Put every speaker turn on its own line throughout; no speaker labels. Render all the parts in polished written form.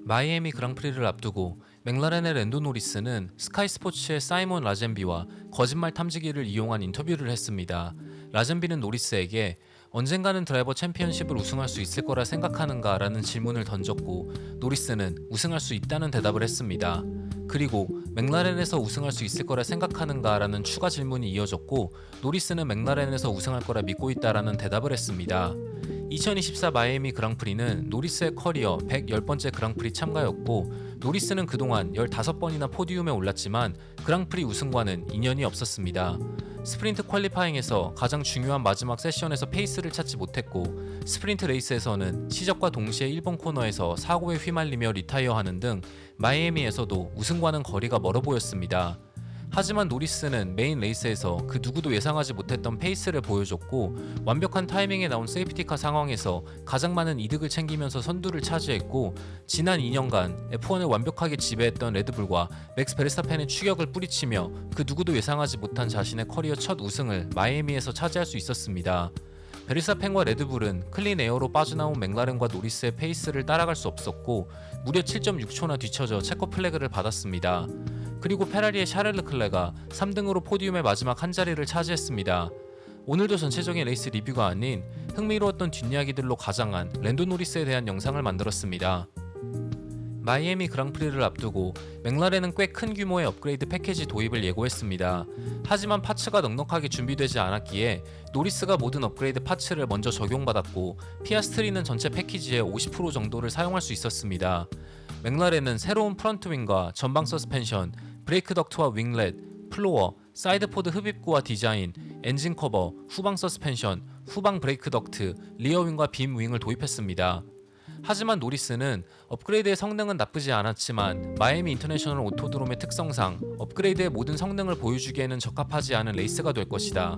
마이애미 그랑프리를 앞두고 맥라렌의 랜도 노리스는 스카이 스포츠의 사이먼 라젠비와 거짓말 탐지기를 이용한 인터뷰를 했습니다. 라젠비는 노리스에게 언젠가는 드라이버 챔피언십을 우승할 수 있을 거라 생각하는가 라는 질문을 던졌고, 노리스는 우승할 수 있다는 대답을 했습니다. 그리고 맥라렌에서 우승할 수 있을 거라 생각하는가 라는 추가 질문이 이어졌고, 노리스는 맥라렌에서 우승할 거라 믿고 있다라는 대답을 했습니다. 2024 마이애미 그랑프리는 노리스의 커리어 110번째 그랑프리 참가였고, 노리스는 그동안 15번이나 포디움에 올랐지만 그랑프리 우승과는 인연이 없었습니다. 스프린트 퀄리파잉에서 가장 중요한 마지막 세션에서 페이스를 찾지 못했고, 스프린트 레이스에서는 시작과 동시에 1번 코너에서 사고에 휘말리며 리타이어하는 등 마이애미에서도 우승과는 거리가 멀어 보였습니다. 하지만 노리스는 메인 레이스에서 그 누구도 예상하지 못했던 페이스를 보여줬고, 완벽한 타이밍에 나온 세이프티카 상황에서 가장 많은 이득을 챙기면서 선두를 차지했고, 지난 2년간 F1을 완벽하게 지배했던 레드불과 맥스 베르스타펜의 추격을 뿌리치며 그 누구도 예상하지 못한 자신의 커리어 첫 우승을 마이애미에서 차지할 수 있었습니다. 베르스타펜과 레드불은 클린 에어로 빠져나온 맥라렌과 노리스의 페이스를 따라갈 수 없었고, 무려 7.6초나 뒤쳐져 체커 플래그를 받았습니다. 그리고 페라리의 샤를 르클레가 3등으로 포디움의 마지막 한 자리를 차지했습니다. 오늘도 전체적인 레이스 리뷰가 아닌 흥미로웠던 뒷이야기들로 가장한 랜도 노리스에 대한 영상을 만들었습니다. 마이애미 그랑프리를 앞두고 맥라렌은 꽤 큰 규모의 업그레이드 패키지 도입을 예고했습니다. 하지만 파츠가 넉넉하게 준비되지 않았기에 노리스가 모든 업그레이드 파츠를 먼저 적용받았고, 피아스트리는 전체 패키지의 50% 정도를 사용할 수 있었습니다. 맥라렌은 새로운 프런트윙과 전방 서스펜션, 브레이크 덕트와 윙렛, 플로어, 사이드포드 흡입구와 디자인, 엔진 커버, 후방 서스펜션, 후방 브레이크 덕트, 리어윙과 빔 윙을 도입했습니다. 하지만 노리스는 업그레이드의 성능은 나쁘지 않았지만 마이애미 인터내셔널 오토드롬의 특성상 업그레이드의 모든 성능을 보여주기에는 적합하지 않은 레이스가 될 것이다.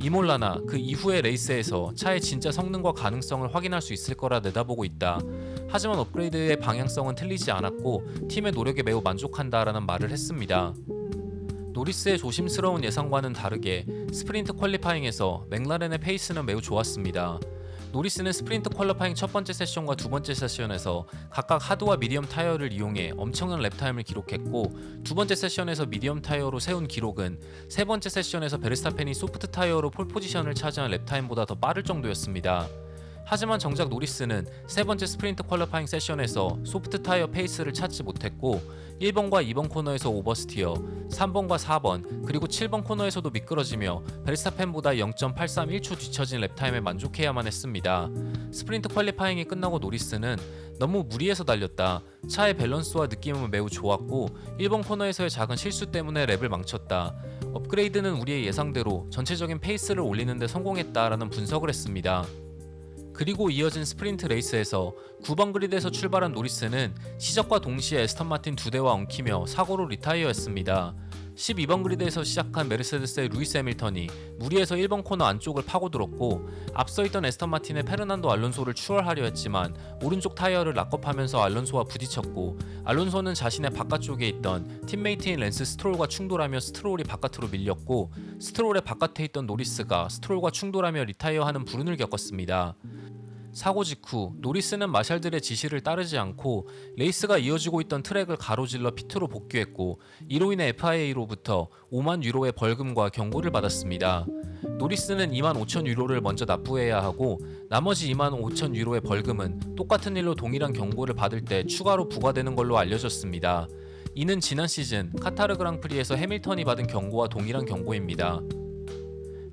이몰라나 그 이후의 레이스에서 차의 진짜 성능과 가능성을 확인할 수 있을 거라 내다보고 있다. 하지만 업그레이드의 방향성은 틀리지 않았고 팀의 노력에 매우 만족한다라는 말을 했습니다. 노리스의 조심스러운 예상과는 다르게 스프린트 퀄리파잉에서 맥라렌의 페이스는 매우 좋았습니다. 노리스는 스프린트 퀄리파잉 첫 번째 세션과 두 번째 세션에서 각각 하드와 미디엄 타이어를 이용해 엄청난 랩타임을 기록했고, 두 번째 세션에서 미디엄 타이어로 세운 기록은 세 번째 세션에서 베르스타펜이 소프트 타이어로 폴 포지션을 차지한 랩타임보다 더 빠를 정도였습니다. 하지만 정작 노리스는 세 번째 스프린트 퀄리파잉 세션에서 소프트 타이어 페이스를 찾지 못했고, 1번과 2번 코너에서 오버스티어, 3번과 4번, 그리고 7번 코너에서도 미끄러지며 베르스타펜보다 0.831초 뒤처진 랩타임에 만족해야만 했습니다. 스프린트 퀄리파잉이 끝나고 노리스는 너무 무리해서 달렸다. 차의 밸런스와 느낌은 매우 좋았고 1번 코너에서의 작은 실수 때문에 랩을 망쳤다. 업그레이드는 우리의 예상대로 전체적인 페이스를 올리는 데 성공했다라는 분석을 했습니다. 그리고 이어진 스프린트 레이스에서 9번 그리드에서 출발한 노리스는 시작과 동시에 에스턴 마틴 2대와 엉키며 사고로 리타이어했습니다. 12번 그리드에서 시작한 메르세데스의 루이스 해밀턴이 무리해서 1번 코너 안쪽을 파고들었고, 앞서 있던 에스턴 마틴의 페르난도 알론소를 추월하려 했지만 오른쪽 타이어를 락업하면서 알론소와 부딪혔고, 알론소는 자신의 바깥쪽에 있던 팀메이트인 랜스 스트롤과 충돌하며 스트롤이 바깥으로 밀렸고, 스트롤의 바깥에 있던 노리스가 스트롤과 충돌하며 리타이어하는 불운을 겪었습니다. 사고 직후 노리스는 마샬들의 지시를 따르지 않고 레이스가 이어지고 있던 트랙을 가로질러 피트로 복귀했고, 이로 인해 FIA로부터 5만 유로의 벌금과 경고를 받았습니다. 노리스는 2만 5천 유로를 먼저 납부해야 하고, 나머지 2만 5천 유로의 벌금은 똑같은 일로 동일한 경고를 받을 때 추가로 부과되는 걸로 알려졌습니다. 이는 지난 시즌 카타르 그랑프리에서 해밀턴이 받은 경고와 동일한 경고입니다.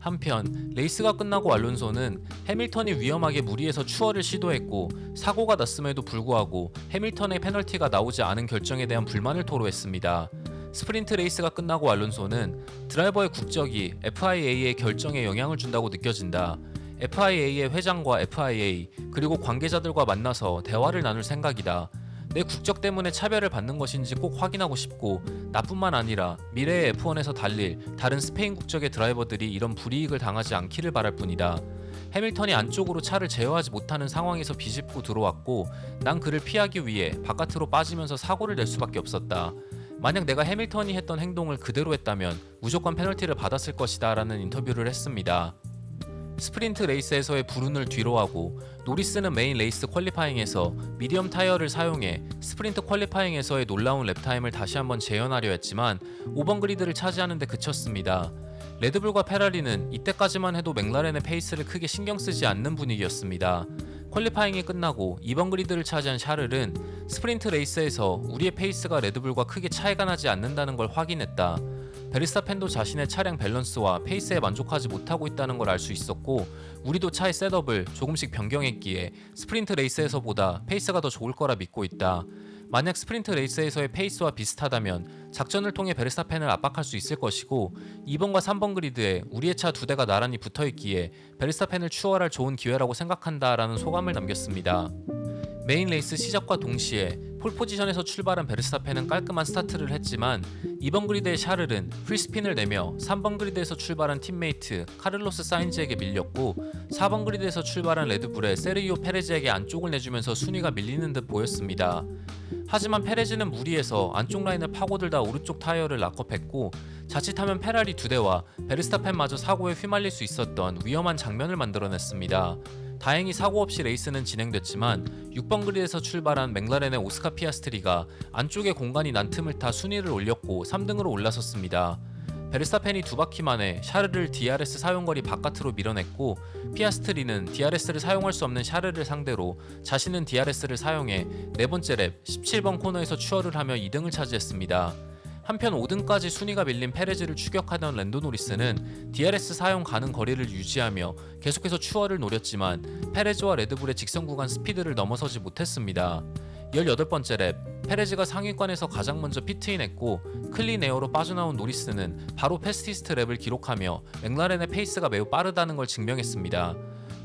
한편 레이스가 끝나고 알론소는 해밀턴이 위험하게 무리해서 추월을 시도했고, 사고가 났음에도 불구하고 해밀턴의 페널티가 나오지 않은 결정에 대한 불만을 토로했습니다. 스프린트 레이스가 끝나고 알론소는 드라이버의 국적이 FIA의 결정에 영향을 준다고 느껴진다. FIA의 회장과 FIA 그리고 관계자들과 만나서 대화를 나눌 생각이다. 내 국적 때문에 차별을 받는 것인지 꼭 확인하고 싶고, 나뿐만 아니라 미래의 F1에서 달릴 다른 스페인 국적의 드라이버들이 이런 불이익을 당하지 않기를 바랄 뿐이다. 해밀턴이 안쪽으로 차를 제어하지 못하는 상황에서 비집고 들어왔고, 난 그를 피하기 위해 바깥으로 빠지면서 사고를 낼 수밖에 없었다. 만약 내가 해밀턴이 했던 행동을 그대로 했다면 무조건 페널티를 받았을 것이다 라는 인터뷰를 했습니다. 스프린트 레이스에서의 불운을 뒤로하고 노리스는 메인 레이스 퀄리파잉에서 미디엄 타이어를 사용해 스프린트 퀄리파잉에서의 놀라운 랩타임을 다시 한번 재현하려 했지만 5번 그리드를 차지하는 데 그쳤습니다. 레드불과 페라리는 이때까지만 해도 맥라렌의 페이스를 크게 신경 쓰지 않는 분위기였습니다. 퀄리파잉이 끝나고 2번 그리드를 차지한 샤를은 스프린트 레이스에서 우리의 페이스가 레드불과 크게 차이가 나지 않는다는 걸 확인했다. 베르스타펜도 자신의 차량 밸런스와 페이스에 만족하지 못하고 있다는 걸 알 수 있었고 우리도 차의 셋업을 조금씩 변경했기에 스프린트 레이스에서보다 페이스가 더 좋을 거라 믿고 있다. 만약 스프린트 레이스에서의 페이스와 비슷하다면 작전을 통해 베르스타펜을 압박할 수 있을 것이고 2번과 3번 그리드에 우리의 차 두 대가 나란히 붙어있기에 베르스타펜을 추월할 좋은 기회라고 생각한다라는 소감을 남겼습니다. 메인 레이스 시작과 동시에 폴 포지션에서 출발한 베르스타펜은 깔끔한 스타트를 했지만 2번 그리드의 샤를은 프리스핀을 내며 3번 그리드에서 출발한 팀메이트 카를로스 사인즈에게 밀렸고 4번 그리드에서 출발한 레드불의 세르히오 페레즈에게 안쪽을 내주면서 순위가 밀리는 듯 보였습니다. 하지만 페레즈는 무리해서 안쪽 라인을 파고들다 오른쪽 타이어를 락업했고 자칫하면 페라리 2대와 베르스타펜마저 사고에 휘말릴 수 있었던 위험한 장면을 만들어냈습니다. 다행히 사고 없이 레이스는 진행됐지만 6번 그리드에서 출발한 맥라렌의 오스카 피아스트리가 안쪽에 공간이 난 틈을 타 순위를 올렸고 3등으로 올라섰습니다. 베르스타펜이 두 바퀴 만에 샤르를 DRS 사용거리 바깥으로 밀어냈고 피아스트리는 DRS를 사용할 수 없는 샤르를 상대로 자신은 DRS를 사용해 네 번째 랩 17번 코너에서 추월을 하며 2등을 차지했습니다. 한편 5등까지 순위가 밀린 페레즈를 추격하던 랜도 노리스는 DRS 사용 가능 거리를 유지하며 계속해서 추월을 노렸지만 페레즈와 레드불의 직선 구간 스피드를 넘어서지 못했습니다. 18번째 랩, 페레즈가 상위권에서 가장 먼저 피트인했고 클린 에어로 빠져나온 노리스는 바로 패스티스트 랩을 기록하며 맥라렌의 페이스가 매우 빠르다는 걸 증명했습니다.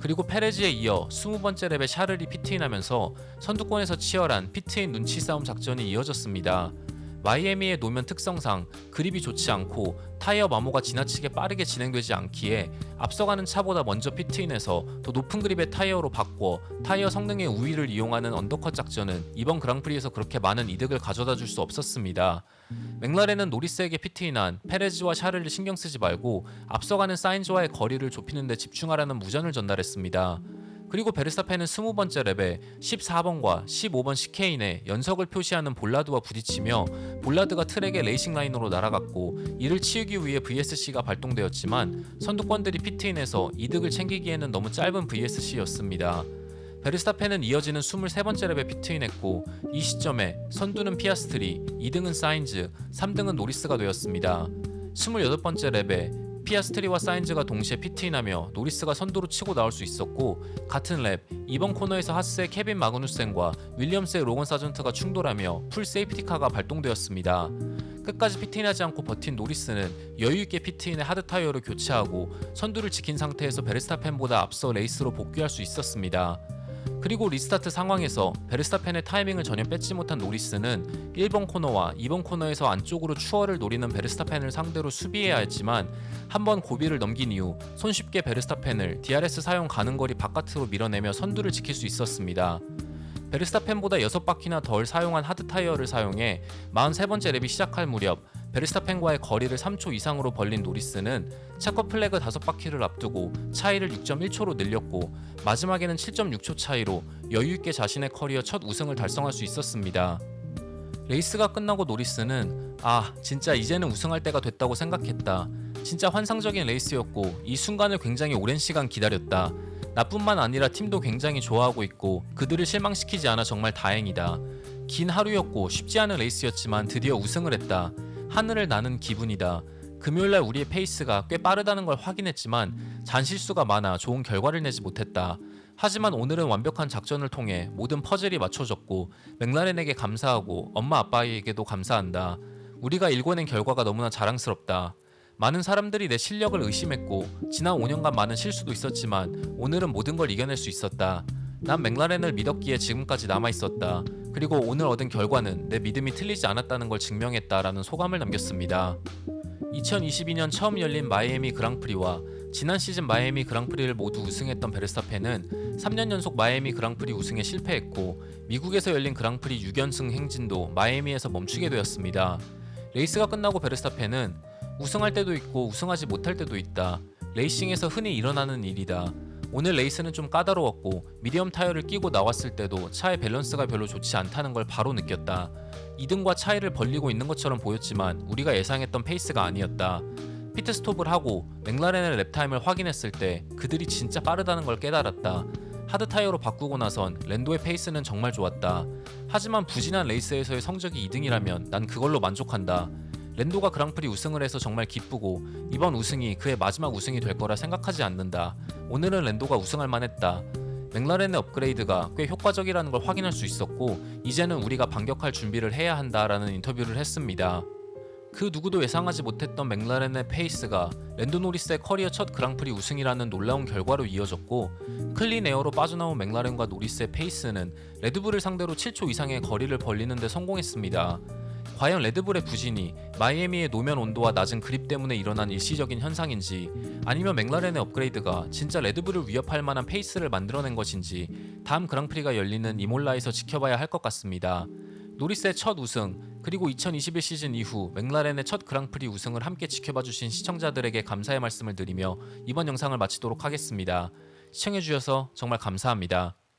그리고 페레즈에 이어 20번째 랩에 샤를이 피트인하면서 선두권에서 치열한 피트인 눈치 싸움 작전이 이어졌습니다. 마이애미의 노면 특성상 그립이 좋지 않고 타이어 마모가 지나치게 빠르게 진행되지 않기에 앞서가는 차보다 먼저 피트인해서 더 높은 그립의 타이어로 바꿔 타이어 성능의 우위를 이용하는 언더컷 작전은 이번 그랑프리에서 그렇게 많은 이득을 가져다 줄 수 없었습니다. 맥라렌은 노리스에게 피트인한 페레즈와 샤를을 신경 쓰지 말고 앞서가는 사인즈와의 거리를 좁히는 데 집중하라는 무전을 전달했습니다. 그리고 베르스타펜은 20번째 랩에 14번과 15번 시케인에 연석을 표시하는 볼라드와 부딪히며 볼라드가 트랙의 레이싱 라인으로 날아갔고 이를 치우기 위해 VSC가 발동되었지만 선두권들이 피트인해서 이득을 챙기기에는 너무 짧은 VSC였습니다. 베르스타펜은 이어지는 23번째 랩에 피트인했고 이 시점에 선두는 피아스트리, 2등은 사인즈, 3등은 노리스가 되었습니다. 28번째 랩에 피아스트리와 사인즈가 동시에 피트인하며 노리스가 선두로 치고 나올 수 있었고 같은 랩 2번 코너에서 하스의 케빈 마그누센과 윌리엄스의 로건 사전트가 충돌하며 풀 세이프티카가 발동되었습니다. 끝까지 피트인하지 않고 버틴 노리스는 여유있게 피트인의 하드 타이어를 교체하고 선두를 지킨 상태에서 베르스타펜보다 앞서 레이스로 복귀할 수 있었습니다. 그리고 리스타트 상황에서 베르스타펜의 타이밍을 전혀 뺏지 못한 노리스는 1번 코너와 2번 코너에서 안쪽으로 추월을 노리는 베르스타펜을 상대로 수비해야 했지만 한번 고비를 넘긴 이후 손쉽게 베르스타펜을 DRS 사용 가능 거리 바깥으로 밀어내며 선두를 지킬 수 있었습니다. 베르스타펜보다 6바퀴나 덜 사용한 하드 타이어를 사용해 43번째 랩이 시작할 무렵 베르스타펜과의 거리를 3초 이상으로 벌린 노리스는 체커 플래그 5바퀴를 앞두고 차이를 6.1초로 늘렸고 마지막에는 7.6초 차이로 여유있게 자신의 커리어 첫 우승을 달성할 수 있었습니다. 레이스가 끝나고 노리스는 진짜 이제는 우승할 때가 됐다고 생각했다. 진짜 환상적인 레이스였고 이 순간을 굉장히 오랜 시간 기다렸다. 나뿐만 아니라 팀도 굉장히 좋아하고 있고 그들을 실망시키지 않아 정말 다행이다. 긴 하루였고 쉽지 않은 레이스였지만 드디어 우승을 했다. 하늘을 나는 기분이다. 금요일날 우리의 페이스가 꽤 빠르다는 걸 확인했지만 잔실수가 많아 좋은 결과를 내지 못했다. 하지만 오늘은 완벽한 작전을 통해 모든 퍼즐이 맞춰졌고 맥라렌에게 감사하고 엄마 아빠에게도 감사한다. 우리가 일궈낸 결과가 너무나 자랑스럽다. 많은 사람들이 내 실력을 의심했고 지난 5년간 많은 실수도 있었지만 오늘은 모든 걸 이겨낼 수 있었다. 난 맥라렌을 믿었기에 지금까지 남아있었다. 그리고 오늘 얻은 결과는 내 믿음이 틀리지 않았다는 걸 증명했다라는 소감을 남겼습니다. 2022년 처음 열린 마이애미 그랑프리와 지난 시즌 마이애미 그랑프리를 모두 우승했던 베르스타펜은 3년 연속 마이애미 그랑프리 우승에 실패했고 미국에서 열린 그랑프리 6연승 행진도 마이애미에서 멈추게 되었습니다. 레이스가 끝나고 베르스타펜은 우승할 때도 있고 우승하지 못할 때도 있다. 레이싱에서 흔히 일어나는 일이다. 오늘 레이스는 좀 까다로웠고 미디엄 타이어를 끼고 나왔을 때도 차의 밸런스가 별로 좋지 않다는 걸 바로 느꼈다. 2등과 차이를 벌리고 있는 것처럼 보였지만 우리가 예상했던 페이스가 아니었다. 피트스톱을 하고 맥라렌의 랩타임을 확인했을 때 그들이 진짜 빠르다는 걸 깨달았다. 하드 타이어로 바꾸고 나선 랜도의 페이스는 정말 좋았다. 하지만 부진한 레이스에서의 성적이 2등이라면 난 그걸로 만족한다. 랜도가 그랑프리 우승을 해서 정말 기쁘고 이번 우승이 그의 마지막 우승이 될 거라 생각하지 않는다. 오늘은 랜도가 우승할 만했다. 맥라렌의 업그레이드가 꽤 효과적이라는 걸 확인할 수 있었고 이제는 우리가 반격할 준비를 해야 한다라는 인터뷰를 했습니다. 그 누구도 예상하지 못했던 맥라렌의 페이스가 랜도 노리스의 커리어 첫 그랑프리 우승이라는 놀라운 결과로 이어졌고 클린 에어로 빠져나온 맥라렌과 노리스의 페이스는 레드불을 상대로 7초 이상의 거리를 벌리는 데 성공했습니다. 과연 레드불의 부진이 마이애미의 노면 온도와 낮은 그립 때문에 일어난 일시적인 현상인지 아니면 맥라렌의 업그레이드가 진짜 레드불을 위협할 만한 페이스를 만들어낸 것인지 다음 그랑프리가 열리는 이몰라에서 지켜봐야 할 것 같습니다. 노리스의 첫 우승 그리고 2021 시즌 이후 맥라렌의 첫 그랑프리 우승을 함께 지켜봐주신 시청자들에게 감사의 말씀을 드리며 이번 영상을 마치도록 하겠습니다. 시청해주셔서 정말 감사합니다.